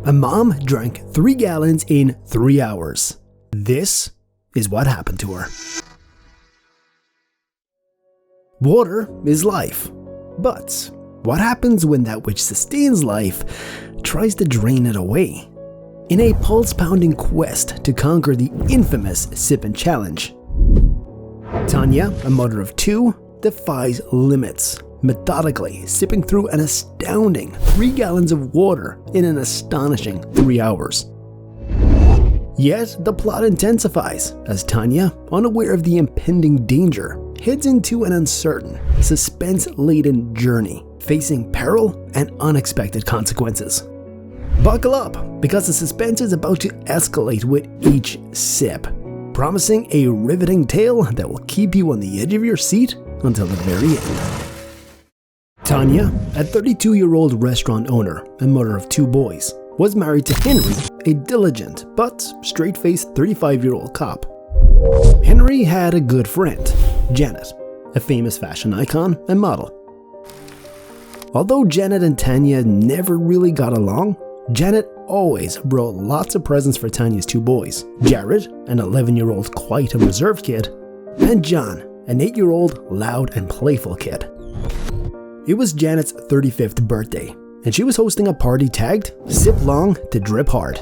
A mom drank 3 gallons in 3 hours. This is what happened to her. Water is life. But what happens when that which sustains life tries to drain it away? In a pulse-pounding quest to conquer the infamous Sip and Challenge, Tonia, a mother of 2, defies limits, methodically sipping through an astounding 3 gallons of water in an astonishing 3 hours. Yet the plot intensifies as Tonia, unaware of the impending danger, heads into an uncertain, suspense-laden journey, facing peril and unexpected consequences. Buckle up, because the suspense is about to escalate with each sip, promising a riveting tale that will keep you on the edge of your seat until the very end. Tonia, a 32-year-old restaurant owner and mother of 2 boys, was married to Henry, a diligent but straight-faced 35-year-old cop. Henry had a good friend, Janet, a famous fashion icon and model. Although Janet and Tonia never really got along, Janet always brought lots of presents for Tonia's 2 boys, Jared, an 11-year-old quiet and reserved kid, and John, an 8-year-old loud and playful kid. It was Janet's 35th birthday, and she was hosting a party tagged Sip Long to Drip Hard.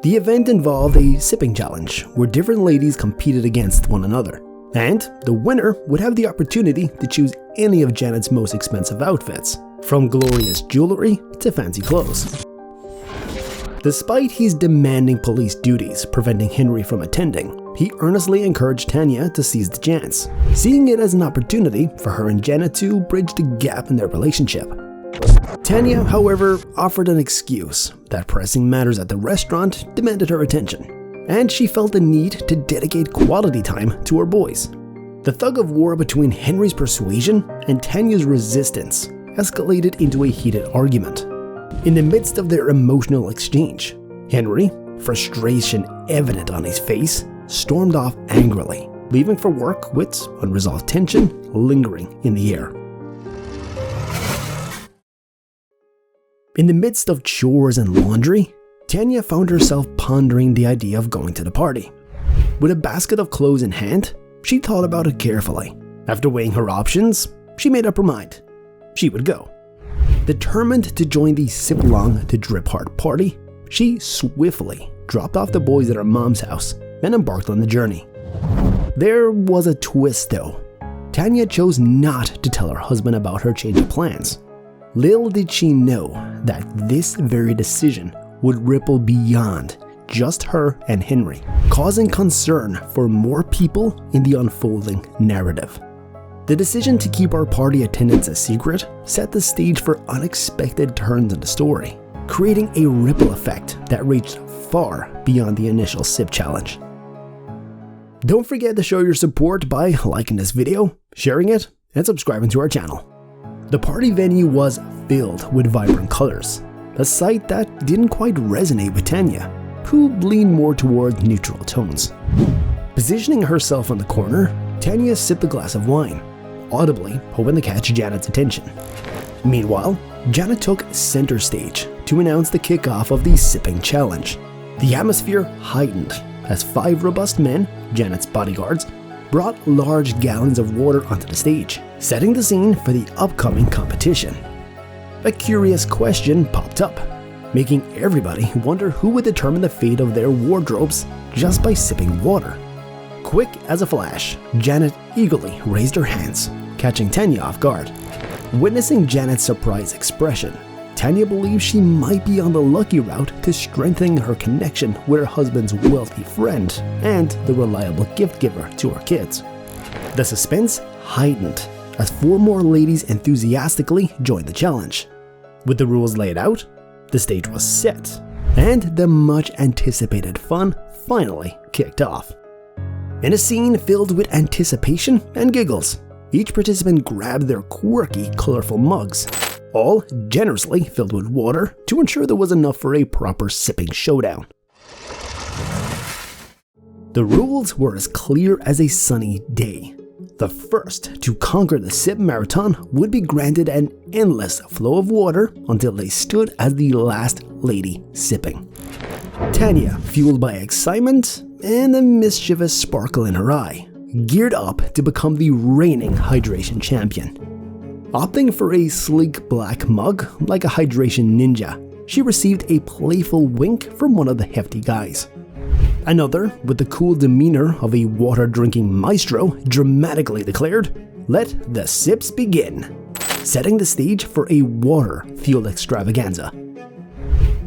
The event involved a sipping challenge where different ladies competed against one another, and the winner would have the opportunity to choose any of Janet's most expensive outfits, from glorious jewelry to fancy clothes. Despite his demanding police duties preventing Henry from attending, he earnestly encouraged Tonia to seize the chance, seeing it as an opportunity for her and Janet to bridge the gap in their relationship. Tonia, however, offered an excuse that pressing matters at the restaurant demanded her attention, and she felt the need to dedicate quality time to her boys. The tug-of-war between Henry's persuasion and Tonia's resistance escalated into a heated argument. In the midst of their emotional exchange, Henry, frustration evident on his face, stormed off angrily, leaving for work with unresolved tension lingering in the air. In the midst of chores and laundry, Tonia found herself pondering the idea of going to the party. With a basket of clothes in hand, she thought about it carefully. After weighing her options, she made up her mind. She would go. Determined to join the Sip Long to Drip Hard party, she swiftly dropped off the boys at her mom's house and embarked on the journey. There was a twist though. Tonia chose not to tell her husband about her change of plans. Little did she know that this very decision would ripple beyond just her and Henry, causing concern for more people in the unfolding narrative. The decision to keep our party attendance a secret set the stage for unexpected turns in the story, creating a ripple effect that reached far beyond the initial sip challenge. Don't forget to show your support by liking this video, sharing it, and subscribing to our channel. The party venue was filled with vibrant colors, a sight that didn't quite resonate with Tonia, who leaned more toward neutral tones. Positioning herself on the corner, Tonia sipped a glass of wine, audibly hoping to catch Janet's attention. Meanwhile, Janet took center stage to announce the kickoff of the sipping challenge. The atmosphere heightened as 5 robust men, Janet's bodyguards, brought large gallons of water onto the stage, setting the scene for the upcoming competition. A curious question popped up, making everybody wonder who would determine the fate of their wardrobes just by sipping water. Quick as a flash, Janet eagerly raised her hands, catching Tonia off guard. Witnessing Janet's surprised expression, Tonia believed she might be on the lucky route to strengthening her connection with her husband's wealthy friend and the reliable gift giver to her kids. The suspense heightened as 4 more ladies enthusiastically joined the challenge. With the rules laid out, the stage was set, and the much anticipated fun finally kicked off. In a scene filled with anticipation and giggles, each participant grabbed their quirky, colorful mugs, all generously filled with water to ensure there was enough for a proper sipping showdown. The rules were as clear as a sunny day. The first to conquer the sip marathon would be granted an endless flow of water until they stood as the last lady sipping. Tonia, fueled by excitement and a mischievous sparkle in her eye, geared up to become the reigning hydration champion. Opting for a sleek black mug like a hydration ninja, she received a playful wink from one of the hefty guys. Another, with the cool demeanor of a water-drinking maestro, dramatically declared, "Let the sips begin," setting the stage for a water-fueled extravaganza.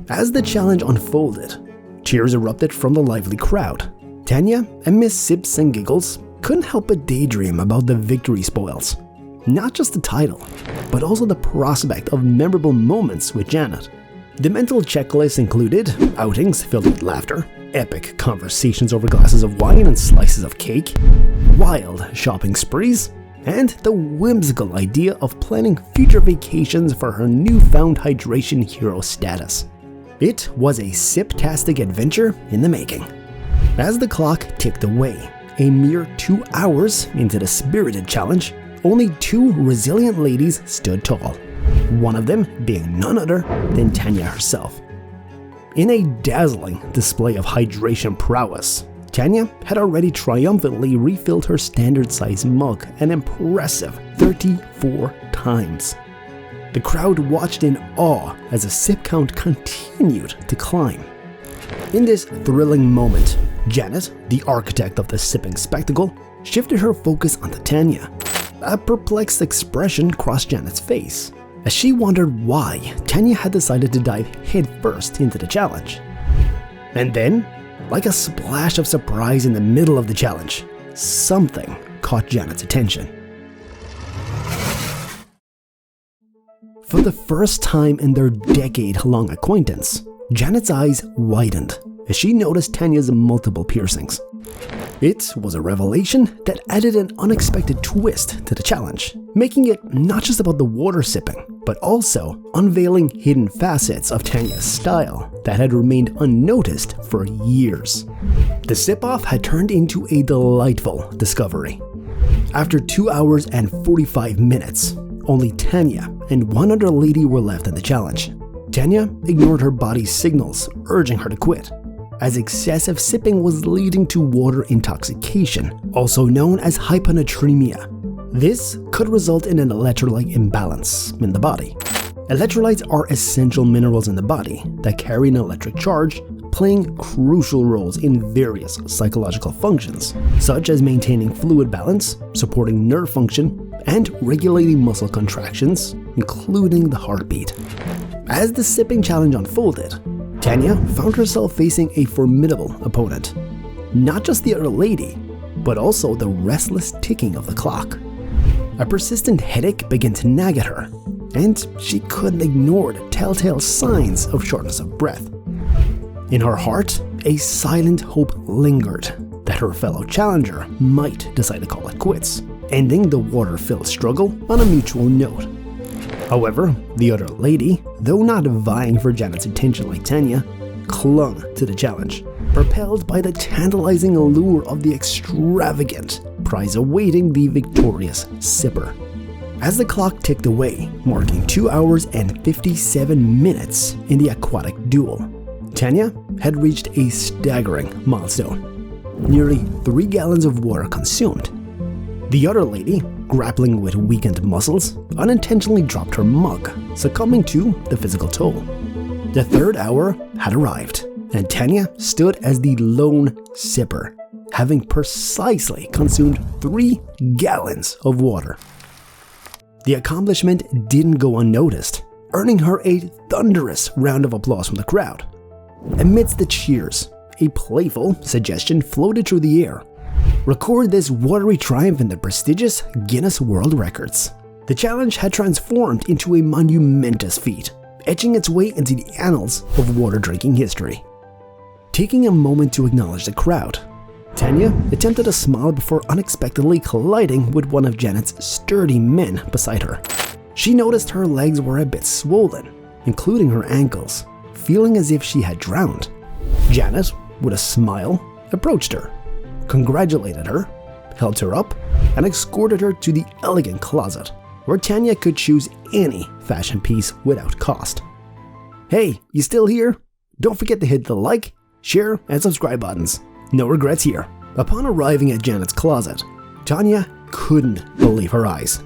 As the challenge unfolded, cheers erupted from the lively crowd. Tonia, amidst sips and giggles, couldn't help but daydream about the victory spoils. Not just the title, but also the prospect of memorable moments with Janet. The mental checklist included outings filled with laughter, epic conversations over glasses of wine and slices of cake, wild shopping sprees, and the whimsical idea of planning future vacations for her newfound hydration hero status. It was a sip-tastic adventure in the making. As the clock ticked away, a mere 2 hours into the spirited challenge, only 2 resilient ladies stood tall, one of them being none other than Tonia herself. In a dazzling display of hydration prowess, Tonia had already triumphantly refilled her standard-size mug an impressive 34 times. The crowd watched in awe as the sip count continued to climb. In this thrilling moment, Janet, the architect of the sipping spectacle, shifted her focus onto Tonia. A perplexed expression crossed Janet's face as she wondered why Tonia had decided to dive headfirst into the challenge. And then, like a splash of surprise in the middle of the challenge, something caught Janet's attention. For the first time in their decade-long acquaintance, Janet's eyes widened as she noticed Tonia's multiple piercings. It was a revelation that added an unexpected twist to the challenge, making it not just about the water sipping, but also unveiling hidden facets of Tonia's style that had remained unnoticed for years. The sip-off had turned into a delightful discovery. After 2 hours and 45 minutes, only Tonia and one other lady were left in the challenge. Tonia ignored her body's signals, urging her to quit, as excessive sipping was leading to water intoxication, also known as hyponatremia. This could result in an electrolyte imbalance in the body. Electrolytes are essential minerals in the body that carry an electric charge, playing crucial roles in various psychological functions, such as maintaining fluid balance, supporting nerve function, and regulating muscle contractions, including the heartbeat. As the sipping challenge unfolded, Tonia found herself facing a formidable opponent. Not just the other lady, but also the restless ticking of the clock. A persistent headache began to nag at her, and she couldn't ignore the telltale signs of shortness of breath. In her heart, a silent hope lingered that her fellow challenger might decide to call it quits, ending the water-filled struggle on a mutual note. However, the other lady, though not vying for Janet's attention like Tonia, clung to the challenge, propelled by the tantalizing allure of the extravagant prize awaiting the victorious sipper. As the clock ticked away, marking 2 hours and 57 minutes in the aquatic duel, Tonia had reached a staggering milestone. Nearly 3 gallons of water consumed. The other lady, grappling with weakened muscles, unintentionally dropped her mug, succumbing to the physical toll. The third hour had arrived, and Tonia stood as the lone sipper, having precisely consumed 3 gallons of water. The accomplishment didn't go unnoticed, earning her a thunderous round of applause from the crowd. Amidst the cheers, a playful suggestion floated through the air. Record this watery triumph in the prestigious Guinness World Records. The challenge had transformed into a monumentous feat, etching its way into the annals of water drinking history. Taking a moment to acknowledge the crowd, Tonia attempted a smile before unexpectedly colliding with one of Janet's sturdy men beside her. She noticed her legs were a bit swollen, including her ankles, feeling as if she had drowned. Janet, with a smile, approached her, congratulated her, helped her up, and escorted her to the elegant closet, where Tonia could choose any fashion piece without cost. Hey, you still here? Don't forget to hit the like, share, and subscribe buttons. No regrets here. Upon arriving at Janet's closet, Tonia couldn't believe her eyes.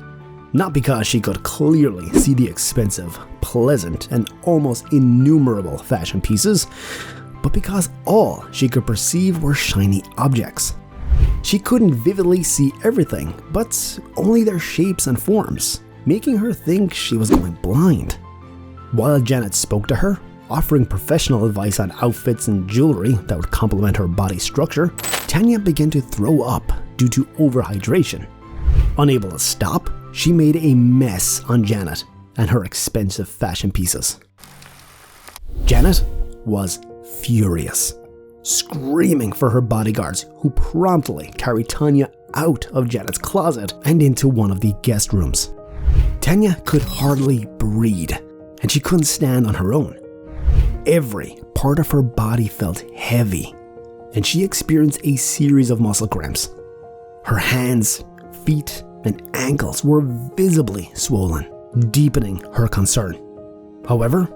Not because she could clearly see the expensive, pleasant, and almost innumerable fashion pieces, but because all she could perceive were shiny objects. She couldn't vividly see everything, but only their shapes and forms, making her think she was going blind. While Janet spoke to her, offering professional advice on outfits and jewelry that would complement her body structure, Tonia began to throw up due to overhydration. Unable to stop, she made a mess on Janet and her expensive fashion pieces. Janet was furious, screaming for her bodyguards, who promptly carried Tonia out of Janet's closet and into one of the guest rooms. Tonia could hardly breathe, and she couldn't stand on her own. Every part of her body felt heavy, and she experienced a series of muscle cramps. Her hands, feet, and ankles were visibly swollen, deepening her concern. However,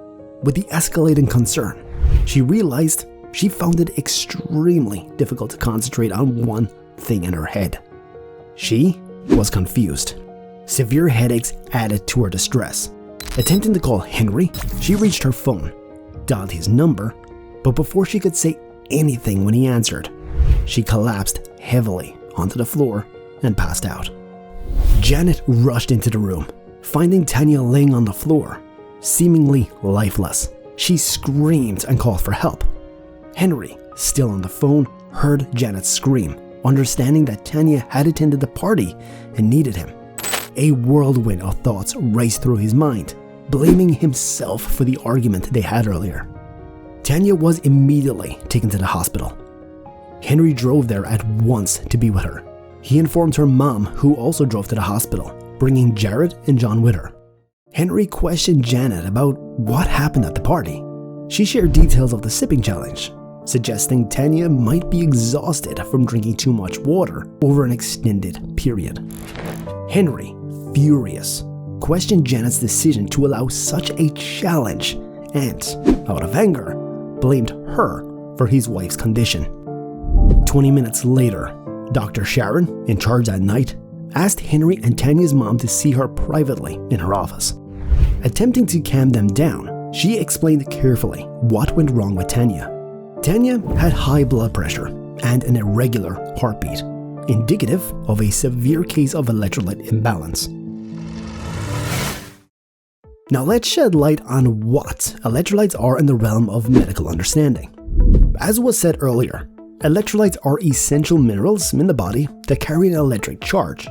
with the escalating concern, she realized she found it extremely difficult to concentrate on one thing in her head. She was confused. Severe headaches added to her distress. Attempting to call Henry, she reached her phone, dialed his number, but before she could say anything when he answered, she collapsed heavily onto the floor and passed out. Janet rushed into the room, finding Tonia laying on the floor, seemingly lifeless. She screamed and called for help. Henry, still on the phone, heard Janet scream, understanding that Tonia had attended the party and needed him. A whirlwind of thoughts raced through his mind, blaming himself for the argument they had earlier. Tonia was immediately taken to the hospital. Henry drove there at once to be with her. He informed her mom, who also drove to the hospital, bringing Jared and John with her. Henry questioned Janet about what happened at the party. She shared details of the sipping challenge, suggesting Tonia might be exhausted from drinking too much water over an extended period. Henry, furious, questioned Janet's decision to allow such a challenge and, out of anger, blamed her for his wife's condition. 20 minutes later, Dr. Sharon, in charge that night, asked Henry and Tonia's mom to see her privately in her office. Attempting to calm them down, she explained carefully what went wrong with Tonia. Tonia had high blood pressure and an irregular heartbeat, indicative of a severe case of electrolyte imbalance. Now let's shed light on what electrolytes are in the realm of medical understanding. As was said earlier, electrolytes are essential minerals in the body that carry an electric charge.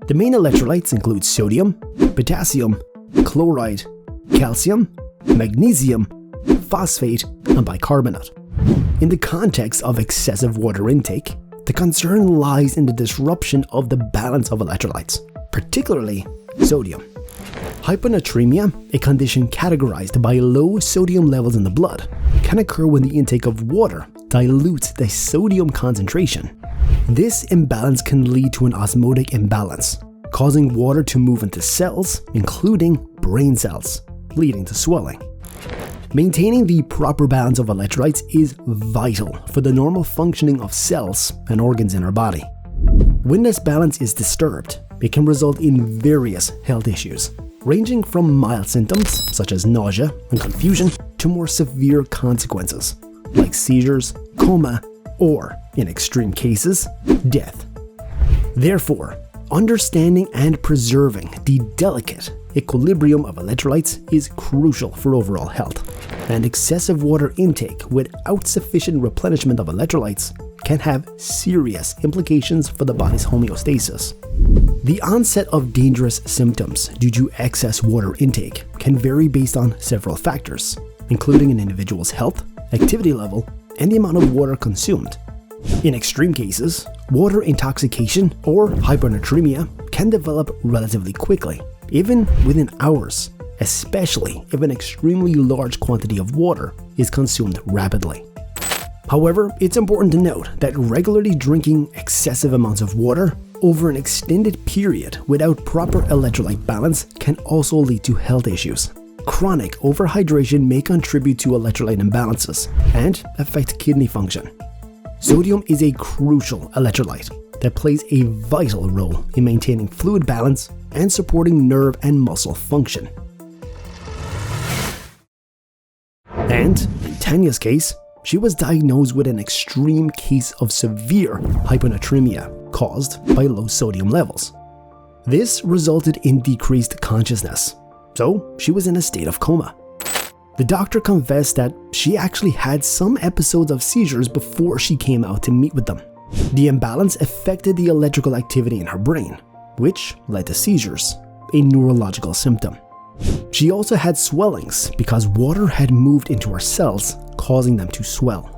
The main electrolytes include sodium, potassium, chloride, calcium, magnesium, phosphate, and bicarbonate. In the context of excessive water intake, the concern lies in the disruption of the balance of electrolytes, particularly sodium. Hyponatremia, a condition categorized by low sodium levels in the blood, can occur when the intake of water dilutes the sodium concentration. This imbalance can lead to an osmotic imbalance, causing water to move into cells, including brain cells, leading to swelling. Maintaining the proper balance of electrolytes is vital for the normal functioning of cells and organs in our body. When this balance is disturbed, it can result in various health issues, ranging from mild symptoms such as nausea and confusion to more severe consequences like seizures, coma, or, in extreme cases, death. Therefore, understanding and preserving the delicate equilibrium of electrolytes is crucial for overall health, and excessive water intake without sufficient replenishment of electrolytes can have serious implications for the body's homeostasis. The onset of dangerous symptoms due to excess water intake can vary based on several factors, including an individual's health, activity level, and the amount of water consumed. In extreme cases, water intoxication or hyponatremia can develop relatively quickly, even within hours, especially if an extremely large quantity of water is consumed rapidly. However, it's important to note that regularly drinking excessive amounts of water over an extended period without proper electrolyte balance can also lead to health issues. Chronic overhydration may contribute to electrolyte imbalances and affect kidney function. Sodium is a crucial electrolyte that plays a vital role in maintaining fluid balance and supporting nerve and muscle function. And in Tonia's case, she was diagnosed with an extreme case of severe hyponatremia caused by low sodium levels. This resulted in decreased consciousness, so she was in a state of coma. The doctor confessed that she actually had some episodes of seizures before she came out to meet with them. The imbalance affected the electrical activity in her brain, which led to seizures, a neurological symptom. She also had swellings because water had moved into her cells, causing them to swell.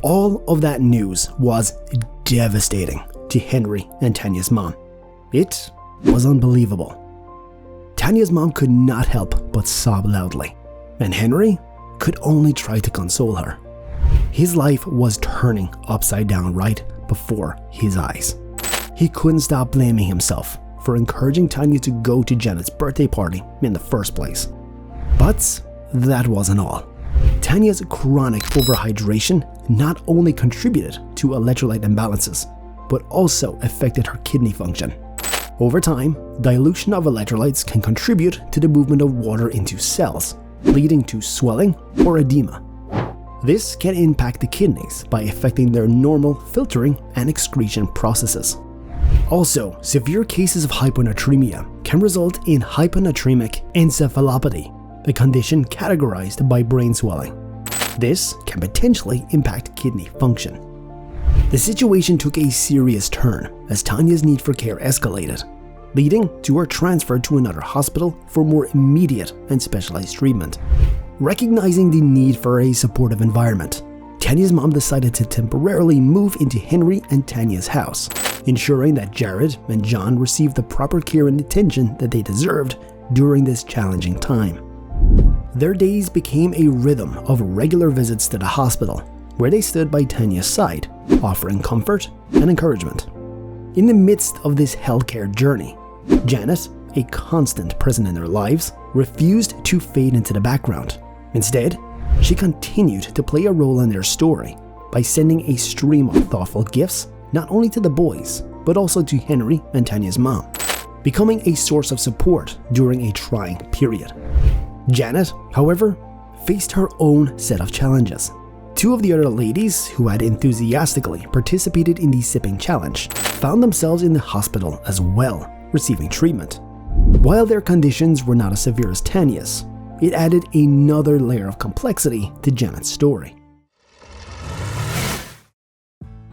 All of that news was devastating to Henry and Tonia's mom. It was unbelievable. Tonia's mom could not help but sob loudly, and Henry could only try to console her. His life was turning upside down right before his eyes. He couldn't stop blaming himself for encouraging Tonia to go to Janet's birthday party in the first place. But that wasn't all. Tonia's chronic overhydration not only contributed to electrolyte imbalances, but also affected her kidney function. Over time, dilution of electrolytes can contribute to the movement of water into cells, leading to swelling or edema. This can impact the kidneys by affecting their normal filtering and excretion processes. Also, severe cases of hyponatremia can result in hyponatremic encephalopathy, a condition categorized by brain swelling. This can potentially impact kidney function. The situation took a serious turn as Tonia's need for care escalated, leading to her transfer to another hospital for more immediate and specialized treatment. Recognizing the need for a supportive environment, Tonia's mom decided to temporarily move into Henry and Tonia's house, ensuring that Jared and John received the proper care and attention that they deserved during this challenging time. Their days became a rhythm of regular visits to the hospital, where they stood by Tonia's side, offering comfort and encouragement. In the midst of this healthcare journey, Janet, a constant presence in their lives, refused to fade into the background. Instead, she continued to play a role in their story by sending a stream of thoughtful gifts not only to the boys, but also to Henry and Tonia's mom, becoming a source of support during a trying period. Janet, however, faced her own set of challenges. Two of the other ladies who had enthusiastically participated in the sipping challenge found themselves in the hospital as well, receiving treatment. While their conditions were not as severe as Tonia's, it added another layer of complexity to Janet's story.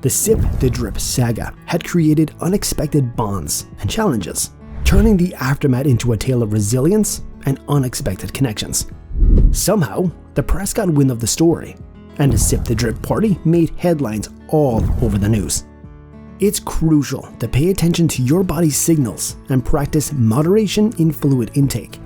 The Sip the Drip saga had created unexpected bonds and challenges, turning the aftermath into a tale of resilience and unexpected connections. Somehow, the press got wind of the story, and the Sip the Drip party made headlines all over the news. It's crucial to pay attention to your body's signals and practice moderation in fluid intake.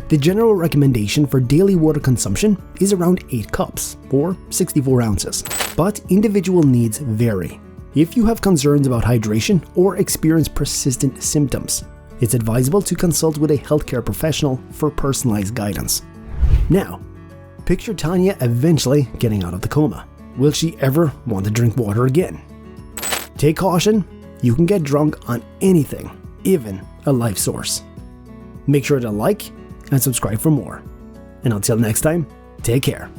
The general recommendation for daily water consumption is around 8 cups, or 64 ounces, but individual needs vary. If you have concerns about hydration or experience persistent symptoms, it's advisable to consult with a healthcare professional for personalized guidance. Now, picture Tonia eventually getting out of the coma. Will she ever want to drink water again? Take caution, you can get drunk on anything, even a life source. Make sure to like and subscribe for more. And until next time, take care.